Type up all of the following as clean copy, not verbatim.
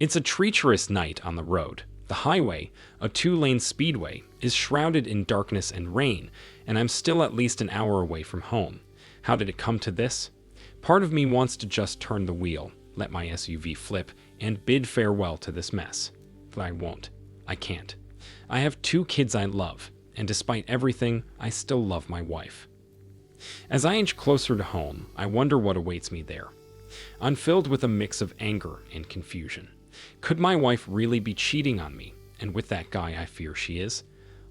It's a treacherous night on the road. The highway, a two-lane speedway, is shrouded in darkness and rain, and I'm still at least an hour away from home. How did it come to this? Part of me wants to just turn the wheel, let my SUV flip, and bid farewell to this mess. But I won't. I can't. I have 2 kids I love, and despite everything, I still love my wife. As I inch closer to home, I wonder what awaits me there. I'm filled with a mix of anger and confusion. Could my wife really be cheating on me, and with that guy I fear she is?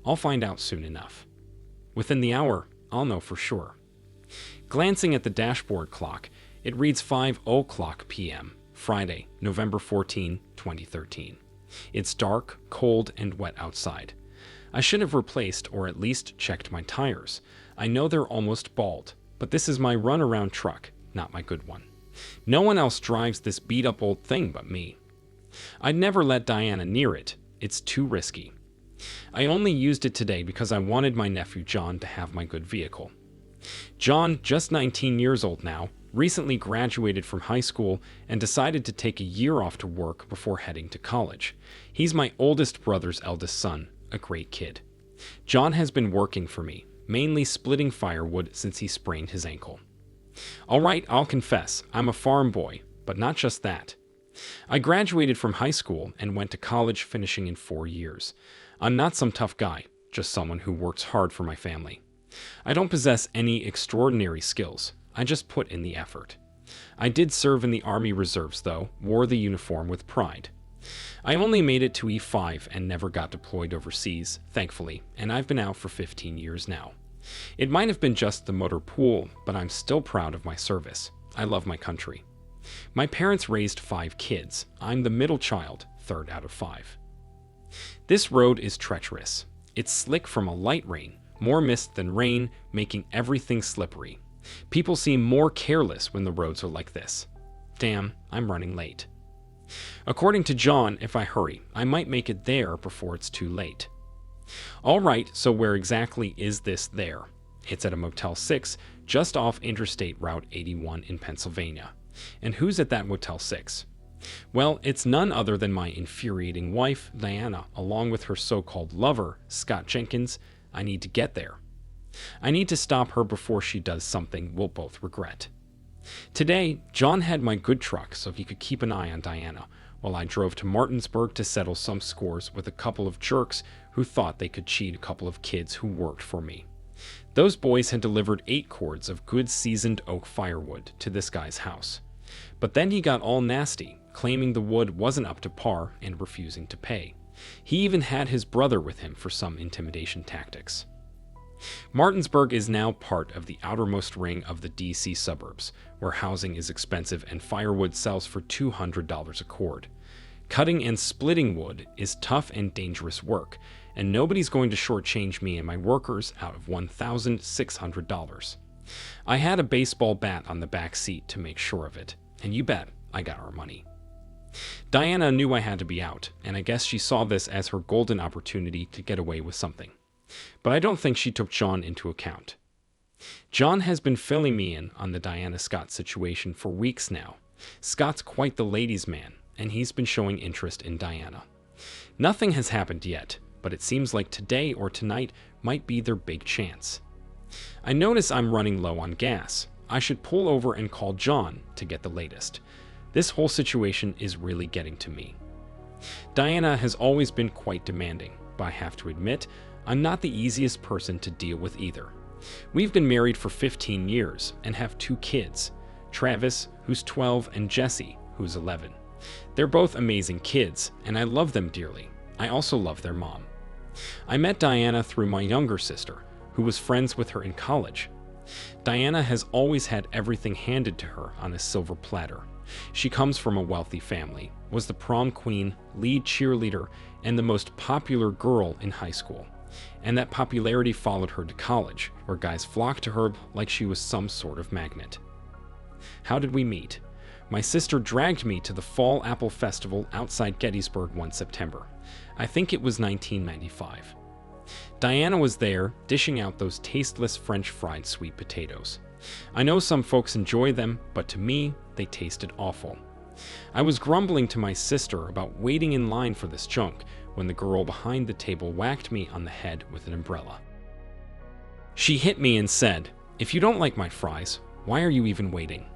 I'll find out soon enough. Within the hour, I'll know for sure. Glancing at the dashboard clock, it reads 5:00 p.m., Friday, November 14, 2013. It's dark, cold, and wet outside. I should have replaced or at least checked my tires. I know they're almost bald, but this is my runaround truck, not my good one. No one else drives this beat-up old thing but me. I'd never let Diana near it. It's too risky. I only used it today because I wanted my nephew John to have my good vehicle. John, just 19 years old now, recently graduated from high school and decided to take a year off to work before heading to college. He's my oldest brother's eldest son, a great kid. John has been working for me, mainly splitting firewood since he sprained his ankle. All right, I'll confess, I'm a farm boy, but not just that. I graduated from high school and went to college, finishing in 4 years. I'm not some tough guy, just someone who works hard for my family. I don't possess any extraordinary skills. I just put in the effort. I did serve in the Army Reserves, though, wore the uniform with pride. I only made it to E5 and never got deployed overseas, thankfully, and I've been out for 15 years now. It might have been just the motor pool, but I'm still proud of my service. I love my country. My parents raised 5 kids. I'm the middle child, 3rd out of 5. This road is treacherous. It's slick from a light rain, more mist than rain, making everything slippery. People seem more careless when the roads are like this. Damn, I'm running late. According to John, if I hurry, I might make it there before it's too late. All right, so where exactly is this there? It's at a Motel 6, just off Interstate Route 81 in Pennsylvania. And who's at that Motel 6? Well, it's none other than my infuriating wife, Diana, along with her so-called lover, Scott Jenkins. I need to get there. I need to stop her before she does something we'll both regret. Today, John had my good truck so he could keep an eye on Diana, while I drove to Martinsburg to settle some scores with a couple of jerks who thought they could cheat a couple of kids who worked for me. Those boys had delivered 8 cords of good seasoned oak firewood to this guy's house. But then he got all nasty, claiming the wood wasn't up to par and refusing to pay. He even had his brother with him for some intimidation tactics. Martinsburg is now part of the outermost ring of the DC suburbs, where housing is expensive and firewood sells for $200 a cord. Cutting and splitting wood is tough and dangerous work, and nobody's going to shortchange me and my workers out of $1,600. I had a baseball bat on the back seat to make sure of it, and you bet I got our money. Diana knew I had to be out, and I guess she saw this as her golden opportunity to get away with something. But I don't think she took John into account. John has been filling me in on the Diana Scott situation for weeks now. Scott's quite the ladies' man, and he's been showing interest in Diana. Nothing has happened yet, but it seems like today or tonight might be their big chance. I notice I'm running low on gas. I should pull over and call John to get the latest. This whole situation is really getting to me. Diana has always been quite demanding, but I have to admit, I'm not the easiest person to deal with either. We've been married for 15 years and have 2 kids, Travis, who's 12, and Jesse, who's 11. They're both amazing kids, and I love them dearly. I also love their mom. I met Diana through my younger sister, who was friends with her in college. Diana has always had everything handed to her on a silver platter. She comes from a wealthy family, was the prom queen, lead cheerleader, and the most popular girl in high school. And that popularity followed her to college, where guys flocked to her like she was some sort of magnet. How did we meet? My sister dragged me to the Fall Apple Festival outside Gettysburg one September. I think it was 1995. Diana was there, dishing out those tasteless French fried sweet potatoes. I know some folks enjoy them, but to me, they tasted awful. I was grumbling to my sister about waiting in line for this junk when the girl behind the table whacked me on the head with an umbrella. She hit me and said, "If you don't like my fries, why are you even waiting?"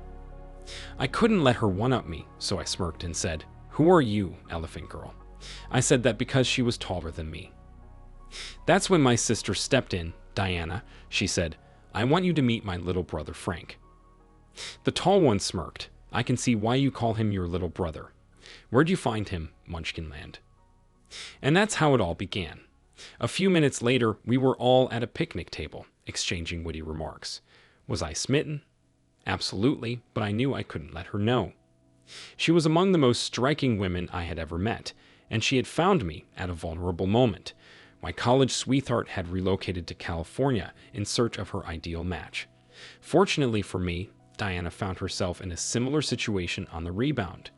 I couldn't let her one-up me, so I smirked and said, "Who are you, elephant girl?" I said that because she was taller than me. That's when my sister stepped in. "Diana," she said, "I want you to meet my little brother Frank." The tall one smirked. "I can see why you call him your little brother. Where'd you find him, Munchkinland?" And that's how it all began. A few minutes later, we were all at a picnic table, exchanging witty remarks. Was I smitten? Absolutely, but I knew I couldn't let her know. She was among the most striking women I had ever met, and she had found me at a vulnerable moment. My college sweetheart had relocated to California in search of her ideal match. Fortunately for me, Diana found herself in a similar situation on the rebound.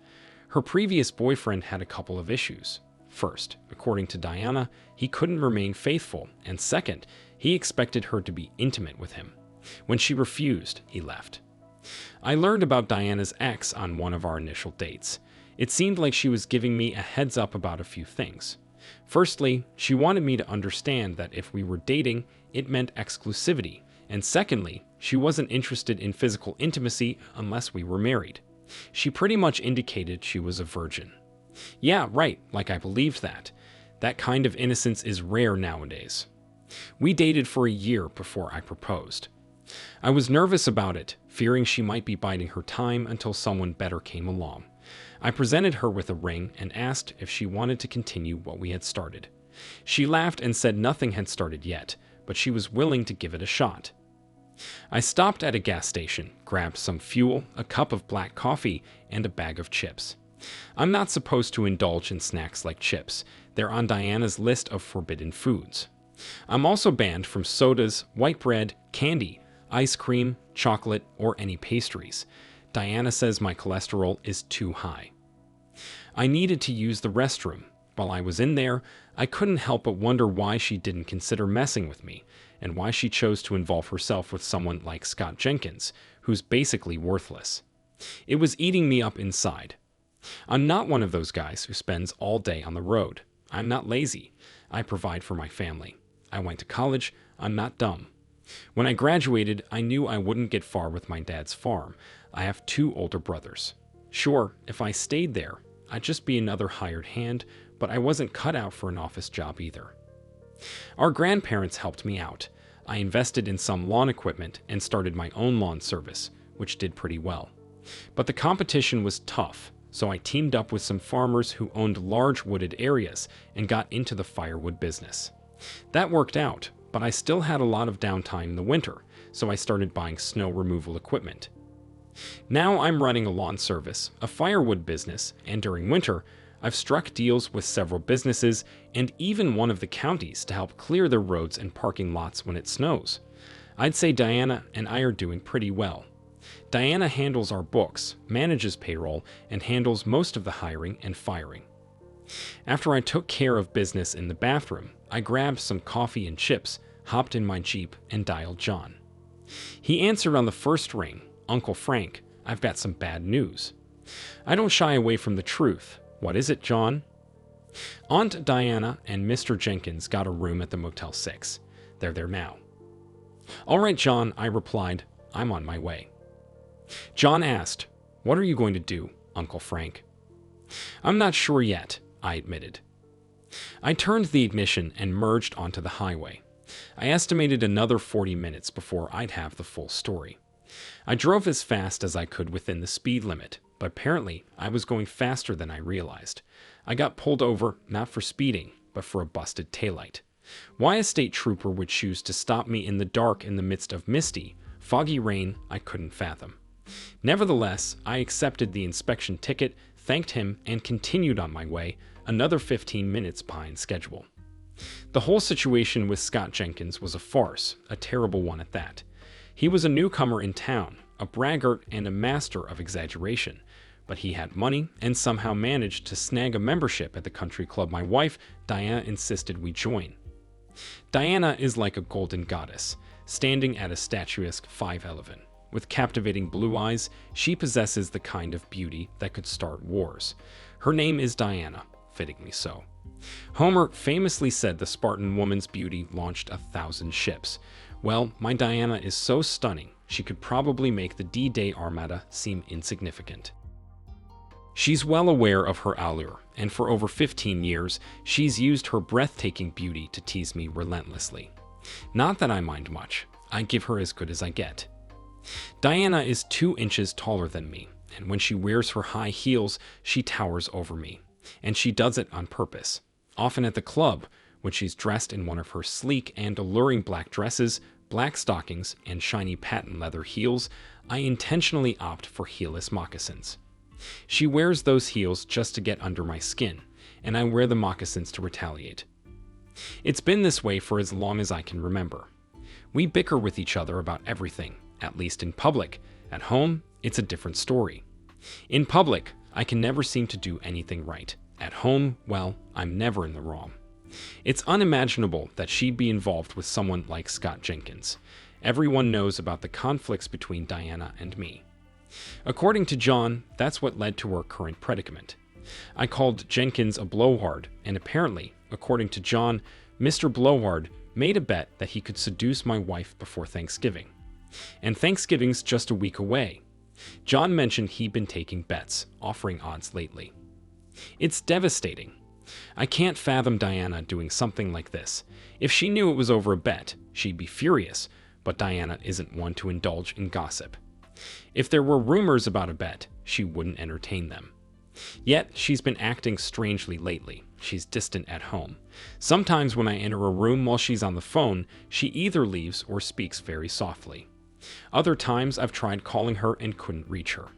Her previous boyfriend had a couple of issues. First, according to Diana, he couldn't remain faithful, and second, he expected her to be intimate with him. When she refused, he left. I learned about Diana's ex on one of our initial dates. It seemed like she was giving me a heads up about a few things. Firstly, she wanted me to understand that if we were dating, it meant exclusivity, and secondly, she wasn't interested in physical intimacy unless we were married. She pretty much indicated she was a virgin. Yeah, right, like I believed that. That kind of innocence is rare nowadays. We dated for a year before I proposed. I was nervous about it, fearing she might be biding her time until someone better came along. I presented her with a ring and asked if she wanted to continue what we had started. She laughed and said nothing had started yet, but she was willing to give it a shot. I stopped at a gas station, grabbed some fuel, a cup of black coffee, and a bag of chips. I'm not supposed to indulge in snacks like chips. They're on Diana's list of forbidden foods. I'm also banned from sodas, white bread, candy, ice cream, chocolate, or any pastries. Diana says my cholesterol is too high. I needed to use the restroom. While I was in there, I couldn't help but wonder why she didn't consider messing with me, and why she chose to involve herself with someone like Scott Jenkins, who's basically worthless. It was eating me up inside. I'm not one of those guys who spends all day on the road. I'm not lazy. I provide for my family. I went to college. I'm not dumb. When I graduated, I knew I wouldn't get far with my dad's farm. I have 2 older brothers. Sure, if I stayed there, I'd just be another hired hand, but I wasn't cut out for an office job either. Our grandparents helped me out. I invested in some lawn equipment and started my own lawn service, which did pretty well. But the competition was tough, so I teamed up with some farmers who owned large wooded areas and got into the firewood business. That worked out, but I still had a lot of downtime in the winter, so I started buying snow removal equipment. Now I'm running a lawn service, a firewood business, and during winter, I've struck deals with several businesses and even one of the counties to help clear their roads and parking lots when it snows. I'd say Diana and I are doing pretty well. Diana handles our books, manages payroll, and handles most of the hiring and firing. After I took care of business in the bathroom, I grabbed some coffee and chips, hopped in my Jeep, and dialed John. He answered on the first ring. "Uncle Frank, I've got some bad news." I don't shy away from the truth. "What is it, John?" "Aunt Diana and Mr. Jenkins got a room at the Motel 6. They're there now." "All right, John," I replied. "I'm on my way." John asked, "What are you going to do, Uncle Frank?" "I'm not sure yet," I admitted. I turned the ignition and merged onto the highway. I estimated another 40 minutes before I'd have the full story. I drove as fast as I could within the speed limit, but apparently I was going faster than I realized. I got pulled over, not for speeding, but for a busted taillight. Why a state trooper would choose to stop me in the dark in the midst of misty, foggy rain, I couldn't fathom. Nevertheless, I accepted the inspection ticket, thanked him, and continued on my way, another 15 minutes behind schedule. The whole situation with Scott Jenkins was a farce, a terrible one at that. He was a newcomer in town, a braggart and a master of exaggeration, but he had money and somehow managed to snag a membership at the country club my wife, Diana, insisted we join. Diana is like a golden goddess, standing at a statuesque 5'11". With captivating blue eyes, she possesses the kind of beauty that could start wars. Her name is Diana, fittingly so. Homer famously said the Spartan woman's beauty launched 1,000 ships. Well, my Diana is so stunning, she could probably make the D-Day Armada seem insignificant. She's well aware of her allure, and for over 15 years, she's used her breathtaking beauty to tease me relentlessly. Not that I mind much, I give her as good as I get. Diana is 2 inches taller than me, and when she wears her high heels, she towers over me. And she does it on purpose. Often at the club, when she's dressed in one of her sleek and alluring black dresses, black stockings, and shiny patent leather heels, I intentionally opt for heelless moccasins. She wears those heels just to get under my skin, and I wear the moccasins to retaliate. It's been this way for as long as I can remember. We bicker with each other about everything, at least in public. At home, it's a different story. In public, I can never seem to do anything right. At home, well, I'm never in the wrong. It's unimaginable that she'd be involved with someone like Scott Jenkins. Everyone knows about the conflicts between Diana and me. According to John, that's what led to our current predicament. I called Jenkins a blowhard, and apparently, according to John, Mr. Blowhard made a bet that he could seduce my wife before Thanksgiving. And Thanksgiving's just a week away. John mentioned he'd been taking bets, offering odds lately. It's devastating. I can't fathom Diana doing something like this. If she knew it was over a bet, she'd be furious, but Diana isn't one to indulge in gossip. If there were rumors about a bet, she wouldn't entertain them. Yet, she's been acting strangely lately. She's distant at home. Sometimes when I enter a room while she's on the phone, she either leaves or speaks very softly. Other times I've tried calling her and couldn't reach her.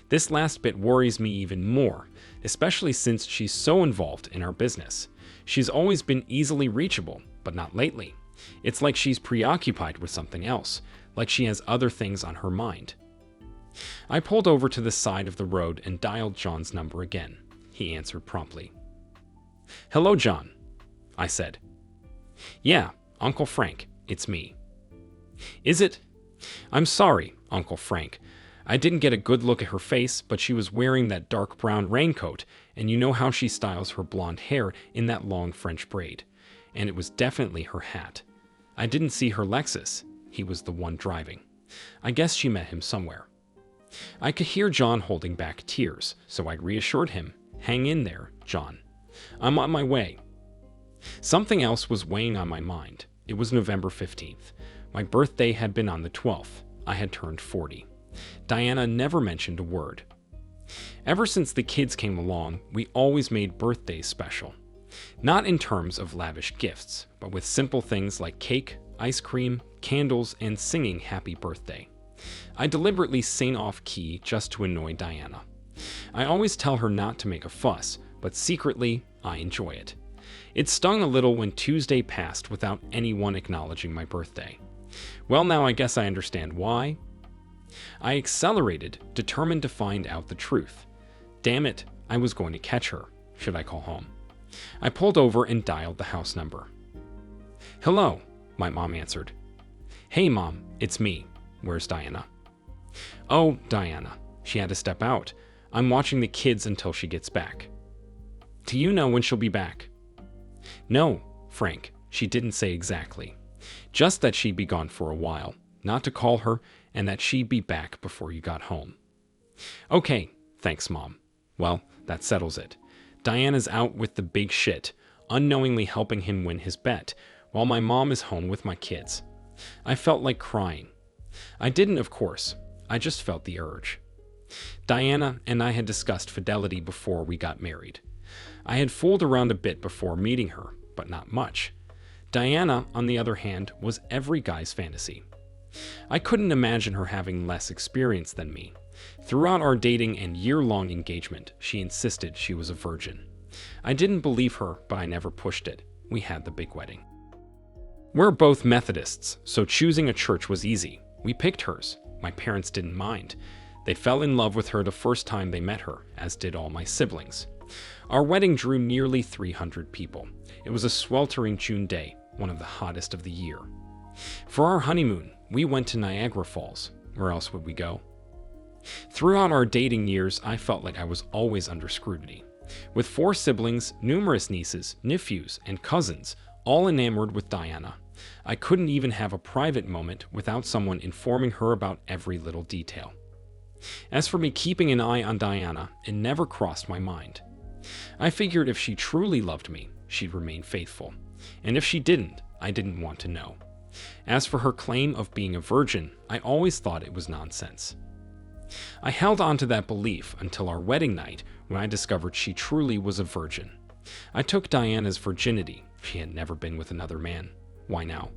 This last bit worries me even more, especially since she's so involved in our business. She's always been easily reachable, but not lately. It's like she's preoccupied with something else, like she has other things on her mind. I pulled over to the side of the road and dialed John's number again. He answered promptly. "Hello, John," I said. "Yeah, Uncle Frank, it's me." "Is it?" "I'm sorry, Uncle Frank. I didn't get a good look at her face, but she was wearing that dark brown raincoat, and you know how she styles her blonde hair in that long French braid. And it was definitely her hat. I didn't see her Lexus. He was the one driving. I guess she met him somewhere." I could hear John holding back tears, so I reassured him. "Hang in there, John. I'm on my way." Something else was weighing on my mind. It was November 15th. My birthday had been on the 12th. I had turned 40. Diana never mentioned a word. Ever since the kids came along, we always made birthdays special. Not in terms of lavish gifts, but with simple things like cake, ice cream, candles, and singing happy birthday. I deliberately sing off key just to annoy Diana. I always tell her not to make a fuss, but secretly, I enjoy it. It stung a little when Tuesday passed without anyone acknowledging my birthday. Well, now I guess I understand why. I accelerated, determined to find out the truth. Damn it, I was going to catch her. Should I call home? I pulled over and dialed the house number. "Hello," my mom answered. "Hey, Mom, it's me. Where's Diana?" "Oh, Diana. She had to step out. I'm watching the kids until she gets back." "Do you know when she'll be back?" "No, Frank, she didn't say exactly. Just that she'd be gone for a while, not to call her, and that she'd be back before you got home." "Okay, thanks, Mom. Well, that settles it. Diana's out with the big shit, unknowingly helping him win his bet, while my mom is home with my kids." I felt like crying. I didn't, of course. I just felt the urge. Diana and I had discussed fidelity before we got married. I had fooled around a bit before meeting her, but not much. Diana, on the other hand, was every guy's fantasy. I couldn't imagine her having less experience than me. Throughout our dating and year-long engagement, she insisted she was a virgin. I didn't believe her, but I never pushed it. We had the big wedding. We're both Methodists, so choosing a church was easy. We picked hers. My parents didn't mind. They fell in love with her the first time they met her, as did all my siblings. Our wedding drew nearly 300 people. It was a sweltering June day, one of the hottest of the year. For our honeymoon, we went to Niagara Falls. Where else would we go? Throughout our dating years, I felt like I was always under scrutiny. With 4 siblings, numerous nieces, nephews, and cousins, all enamored with Diana, I couldn't even have a private moment without someone informing her about every little detail. As for me keeping an eye on Diana, it never crossed my mind. I figured if she truly loved me, she'd remain faithful. And if she didn't, I didn't want to know. As for her claim of being a virgin, I always thought it was nonsense. I held on to that belief until our wedding night, when I discovered she truly was a virgin. I took Diana's virginity. She had never been with another man. Why now?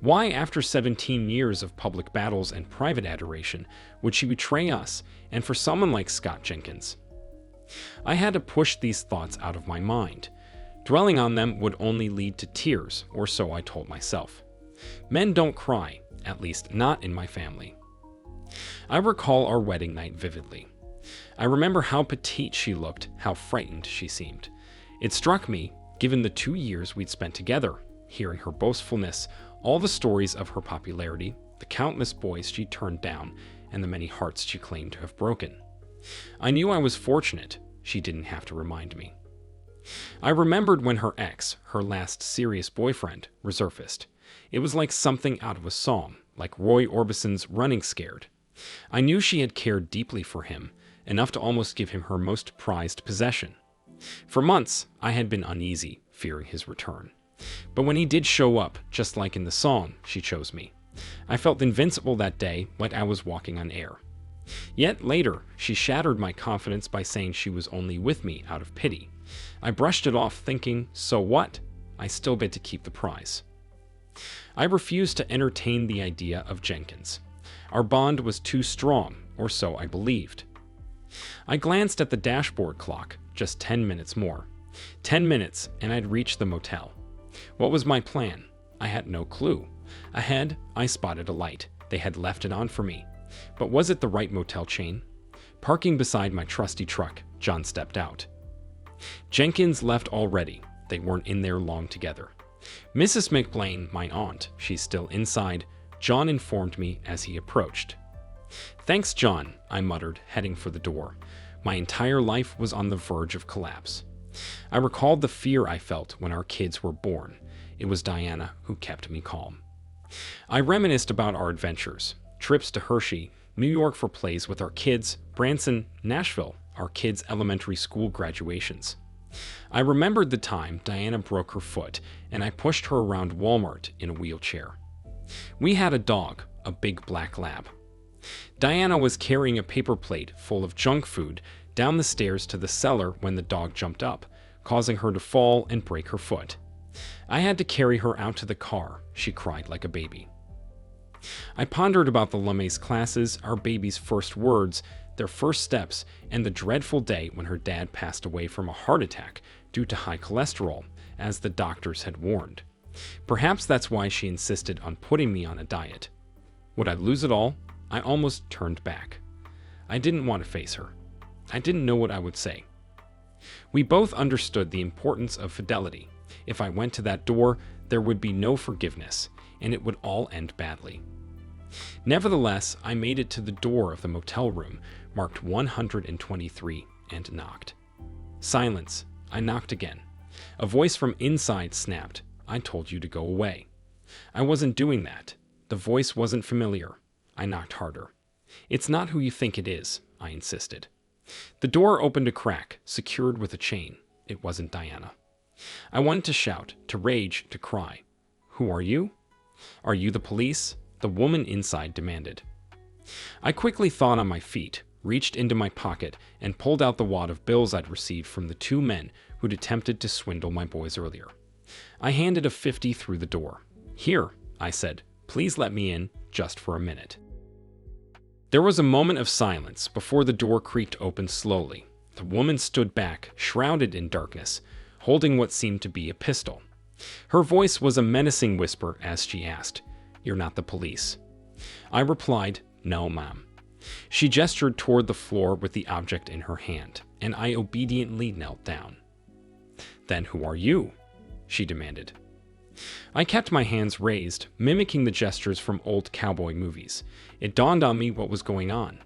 Why, after 17 years of public battles and private adoration, would she betray us, and for someone like Scott Jenkins? I had to push these thoughts out of my mind. Dwelling on them would only lead to tears, or so I told myself. Men don't cry, at least not in my family. I recall our wedding night vividly. I remember how petite she looked, how frightened she seemed. It struck me, given the 2 years we'd spent together, hearing her boastfulness, all the stories of her popularity, the countless boys she turned down, and the many hearts she claimed to have broken. I knew I was fortunate. She didn't have to remind me. I remembered when her ex, her last serious boyfriend, resurfaced. It was like something out of a song, like Roy Orbison's Running Scared. I knew she had cared deeply for him, enough to almost give him her most prized possession. For months, I had been uneasy, fearing his return. But when he did show up, just like in the song, she chose me. I felt invincible that day, like I was walking on air. Yet later, she shattered my confidence by saying she was only with me out of pity. I brushed it off, thinking, so what? I still bid to keep the prize. I refused to entertain the idea of Jenkins. Our bond was too strong, or so I believed. I glanced at the dashboard clock, just 10 minutes more. 10 minutes, and I'd reach the motel. What was my plan? I had no clue. Ahead, I spotted a light. They had left it on for me. But was it the right motel chain? Parking beside my trusty truck, John stepped out. Jenkins left already. They weren't in there long together. Mrs. McBlain, my aunt, she's still inside, John informed me as he approached. Thanks, John, I muttered, heading for the door. My entire life was on the verge of collapse. I recalled the fear I felt when our kids were born. It was Diana who kept me calm. I reminisced about our adventures, trips to Hershey, New York for plays with our kids, Branson, Nashville, our kids' elementary school graduations. I remembered the time Diana broke her foot and I pushed her around Walmart in a wheelchair. We had a dog, a big black lab. Diana was carrying a paper plate full of junk food down the stairs to the cellar when the dog jumped up, causing her to fall and break her foot. I had to carry her out to the car. She cried like a baby. I pondered about the LeMay's classes, our baby's first words, their first steps, and the dreadful day when her dad passed away from a heart attack due to high cholesterol, as the doctors had warned. Perhaps that's why she insisted on putting me on a diet. Would I lose it all? I almost turned back. I didn't want to face her. I didn't know what I would say. We both understood the importance of fidelity. If I went to that door, there would be no forgiveness, and it would all end badly. Nevertheless, I made it to the door of the motel room, marked 123, and knocked. Silence. I knocked again. A voice from inside snapped, "I told you to go away." I wasn't doing that. The voice wasn't familiar. I knocked harder. "It's not who you think it is," I insisted. The door opened a crack, secured with a chain. It wasn't Diana. I wanted to shout, to rage, to cry. "Who are you?" "Are you the police?" the woman inside demanded. I quickly thought on my feet, reached into my pocket, and pulled out the wad of bills I'd received from the 2 men who'd attempted to swindle my boys earlier. I handed a 50 through the door. "Here," I said, "please let me in, just for a minute." There was a moment of silence before the door creaked open slowly. The woman stood back, shrouded in darkness, holding what seemed to be a pistol. Her voice was a menacing whisper as she asked, "You're not the police?" I replied, "No, ma'am." She gestured toward the floor with the object in her hand, and I obediently knelt down. "Then who are you?" she demanded. I kept my hands raised, mimicking the gestures from old cowboy movies. It dawned on me what was going on.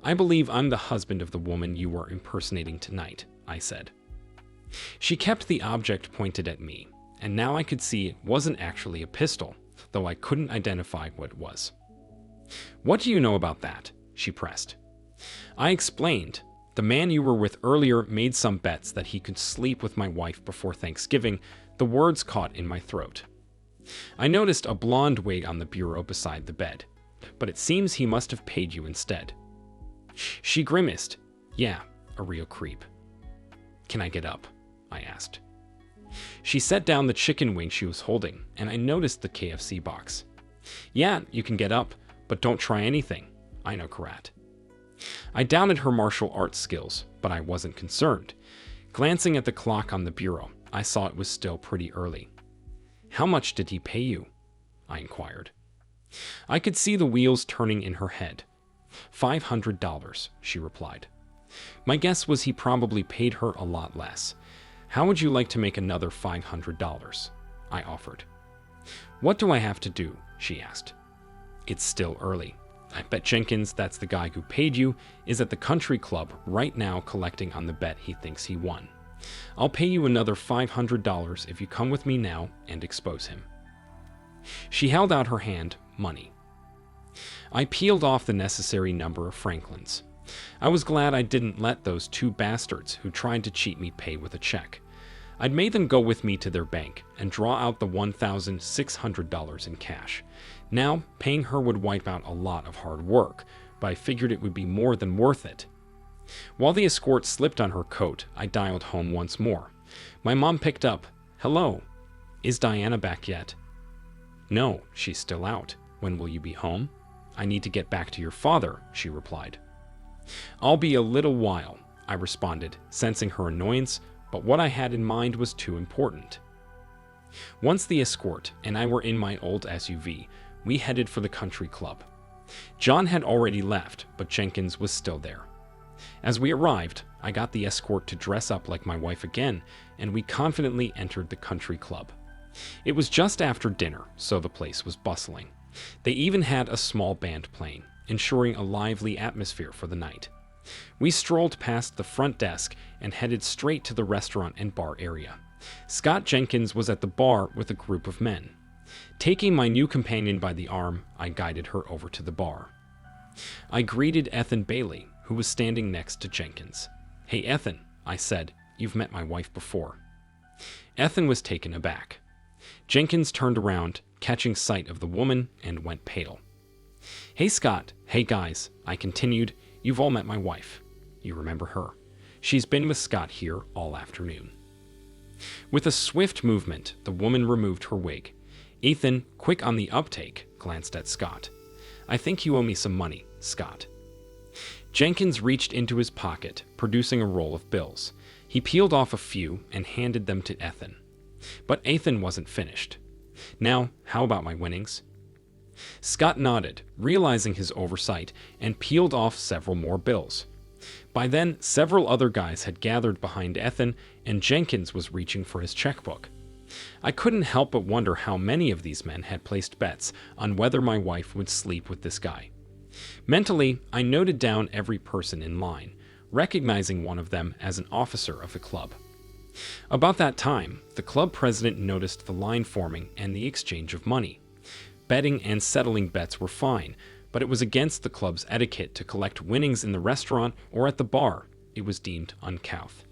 "I believe I'm the husband of the woman you were impersonating tonight," I said. She kept the object pointed at me, and now I could see it wasn't actually a pistol, though I couldn't identify what it was. "What do you know about that?" she pressed. I explained. "The man you were with earlier made some bets that he could sleep with my wife before Thanksgiving." The words caught in my throat. "I noticed a blonde wig on the bureau beside the bed, but it seems he must have paid you instead." She grimaced. "Yeah, a real creep." "Can I get up?" I asked. She set down the chicken wing she was holding, and I noticed the KFC box. "Yeah, you can get up, but don't try anything. I know karate." I doubted her martial arts skills, but I wasn't concerned. Glancing at the clock on the bureau, I saw it was still pretty early. "How much did he pay you?" I inquired. I could see the wheels turning in her head. $500, she replied. My guess was he probably paid her a lot less. "How would you like to make another $500? I offered. "What do I have to do?" she asked. "It's still early. I bet Jenkins, that's the guy who paid you, is at the country club right now collecting on the bet he thinks he won. I'll pay you another $500 if you come with me now and expose him." She held out her hand, money. I peeled off the necessary number of Franklins. I was glad I didn't let those two bastards who tried to cheat me pay with a check. I'd made them go with me to their bank and draw out the $1,600 in cash. Now, paying her would wipe out a lot of hard work, but I figured it would be more than worth it. While the escort slipped on her coat, I dialed home once more. My mom picked up. "Hello. Is Diana back yet?" "No, she's still out. When will you be home?" "I need to get back to your father," she replied. "I'll be a little while," I responded, sensing her annoyance, but what I had in mind was too important. Once the escort and I were in my old SUV, we headed for the country club. John had already left, but Jenkins was still there. As we arrived, I got the escort to dress up like my wife again, and we confidently entered the country club. It was just after dinner, so the place was bustling. They even had a small band playing, ensuring a lively atmosphere for the night. We strolled past the front desk and headed straight to the restaurant and bar area. Scott Jenkins was at the bar with a group of men. Taking my new companion by the arm, I guided her over to the bar. I greeted Ethan Bailey, who was standing next to Jenkins. "Hey, Ethan," I said, "you've met my wife before." Ethan was taken aback. Jenkins turned around, catching sight of the woman, and went pale. "Hey, Scott. Hey, guys," I continued, "you've all met my wife. You remember her. She's been with Scott here all afternoon." With a swift movement, the woman removed her wig. Ethan, quick on the uptake, glanced at Scott. "I think you owe me some money, Scott." Jenkins reached into his pocket, producing a roll of bills. He peeled off a few and handed them to Ethan. But Ethan wasn't finished. "Now, how about my winnings?" Scott nodded, realizing his oversight, and peeled off several more bills. By then, several other guys had gathered behind Ethan, and Jenkins was reaching for his checkbook. I couldn't help but wonder how many of these men had placed bets on whether my wife would sleep with this guy. Mentally, I noted down every person in line, recognizing one of them as an officer of the club. About that time, the club president noticed the line forming and the exchange of money. Betting and settling bets were fine, but it was against the club's etiquette to collect winnings in the restaurant or at the bar. It was deemed uncouth.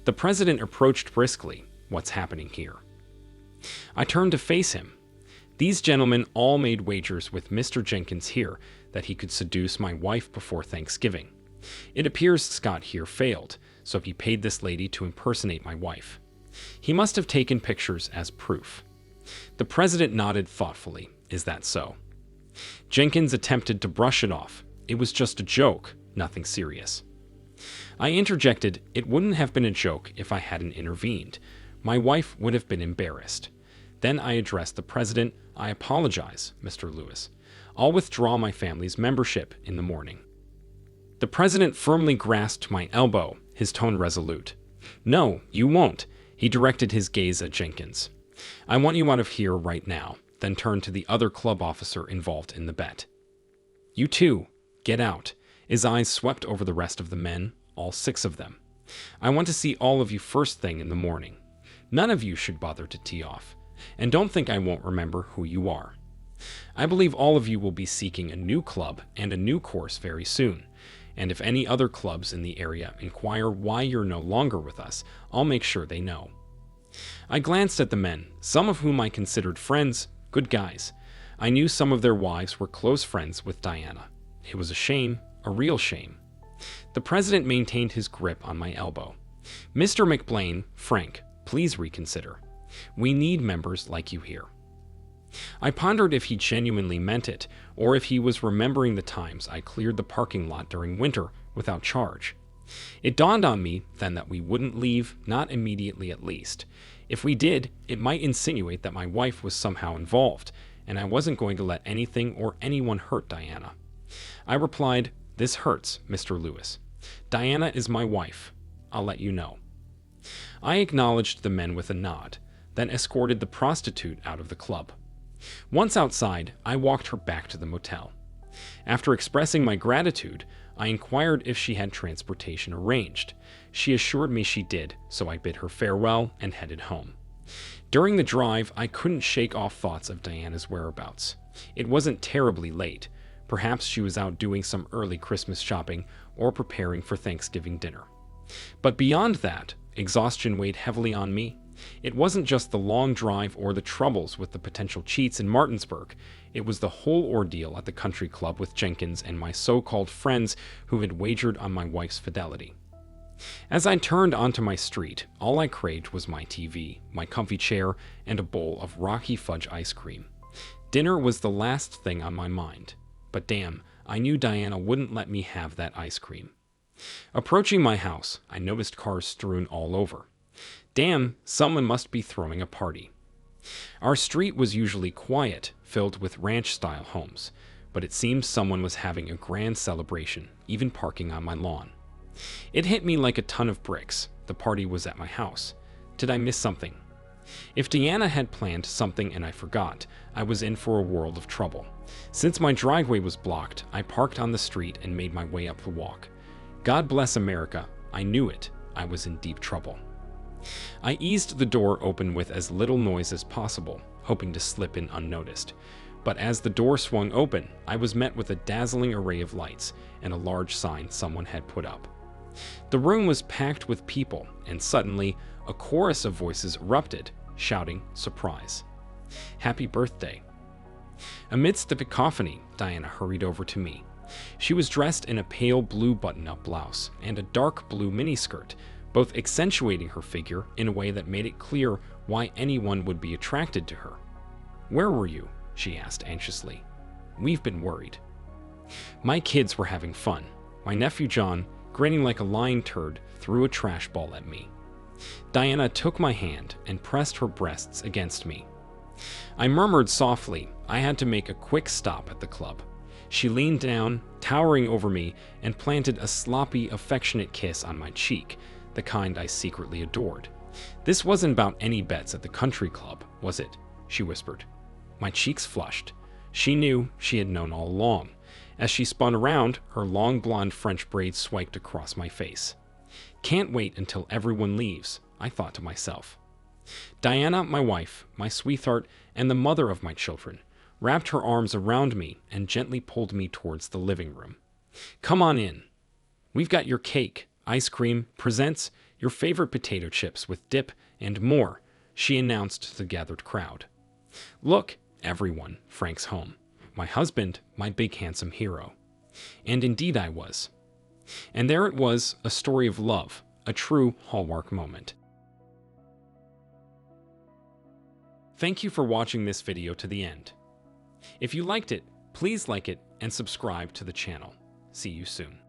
The president approached briskly. "What's happening here?" I turned to face him. "These gentlemen all made wagers with Mr. Jenkins here that he could seduce my wife before Thanksgiving. It appears Scott here failed, so he paid this lady to impersonate my wife. He must have taken pictures as proof." The president nodded thoughtfully. "Is that so?" Jenkins attempted to brush it off. "It was just a joke, nothing serious." I interjected, "It wouldn't have been a joke if I hadn't intervened. My wife would have been embarrassed." Then I addressed the president. "I apologize, Mr. Lewis. I'll withdraw my family's membership in the morning." The president firmly grasped my elbow, his tone resolute. "No, you won't." He directed his gaze at Jenkins. I want you out of here right now," then turned to the other club officer involved in the bet. "You too, get out." His eyes swept over the rest of the men, all 6 of them. "I want to see all of you first thing in the morning. None of you should bother to tee off. And don't think I won't remember who you are. I believe all of you will be seeking a new club and a new course very soon. And if any other clubs in the area inquire why you're no longer with us, I'll make sure they know." I glanced at the men, some of whom I considered friends, good guys. I knew some of their wives were close friends with Diana. It was a shame, a real shame. The president maintained his grip on my elbow. "Mr. McBlain, Frank, please reconsider. We need members like you here." I pondered if he genuinely meant it, or if he was remembering the times I cleared the parking lot during winter without charge. It dawned on me then that we wouldn't leave, not immediately at least. If we did, it might insinuate that my wife was somehow involved, and I wasn't going to let anything or anyone hurt Diana. I replied, "This hurts, Mr. Lewis. Diana is my wife. I'll let you know." I acknowledged the men with a nod, then escorted the prostitute out of the club. Once outside, I walked her back to the motel. After expressing my gratitude, I inquired if she had transportation arranged. She assured me she did, so I bid her farewell and headed home. During the drive, I couldn't shake off thoughts of Diana's whereabouts. It wasn't terribly late. Perhaps she was out doing some early Christmas shopping or preparing for Thanksgiving dinner. But beyond that, exhaustion weighed heavily on me. It wasn't just the long drive or the troubles with the potential cheats in Martinsburg. It was the whole ordeal at the country club with Jenkins and my so-called friends who had wagered on my wife's fidelity. As I turned onto my street, all I craved was my TV, my comfy chair, and a bowl of Rocky Fudge ice cream. Dinner was the last thing on my mind. But damn, I knew Diana wouldn't let me have that ice cream. Approaching my house, I noticed cars strewn all over. Damn, someone must be throwing a party. Our street was usually quiet, filled with ranch-style homes, but it seemed someone was having a grand celebration, even parking on my lawn. It hit me like a ton of bricks. The party was at my house. Did I miss something? If Diana had planned something and I forgot, I was in for a world of trouble. Since my driveway was blocked, I parked on the street and made my way up the walk. God bless America. I knew it. I was in deep trouble. I eased the door open with as little noise as possible, hoping to slip in unnoticed. But as the door swung open, I was met with a dazzling array of lights and a large sign someone had put up. The room was packed with people, and suddenly, a chorus of voices erupted, shouting surprise. "Happy birthday." Amidst the cacophony, Diana hurried over to me. She was dressed in a pale blue button-up blouse and a dark blue miniskirt, both accentuating her figure in a way that made it clear why anyone would be attracted to her. "Where were you?" she asked anxiously. "We've been worried." My kids were having fun. My nephew John, grinning like a lying turd, threw a trash ball at me. Diana took my hand and pressed her breasts against me. I murmured softly. I had to make a quick stop at the club. She leaned down, towering over me, and planted a sloppy, affectionate kiss on my cheek, the kind I secretly adored. "This wasn't about any bets at the country club, was it?" she whispered. My cheeks flushed. She knew, she had known all along. As she spun around, her long blonde French braids swiped across my face. "Can't wait until everyone leaves," I thought to myself. Diana, my wife, my sweetheart, and the mother of my children, wrapped her arms around me and gently pulled me towards the living room. "Come on in. We've got your cake, ice cream, presents, your favorite potato chips with dip, and more," she announced to the gathered crowd. "Look, everyone, Frank's home. My husband, my big handsome hero." And indeed I was. And there it was, a story of love, a true Hallmark moment. Thank you for watching this video to the end. If you liked it, please like it and subscribe to the channel. See you soon.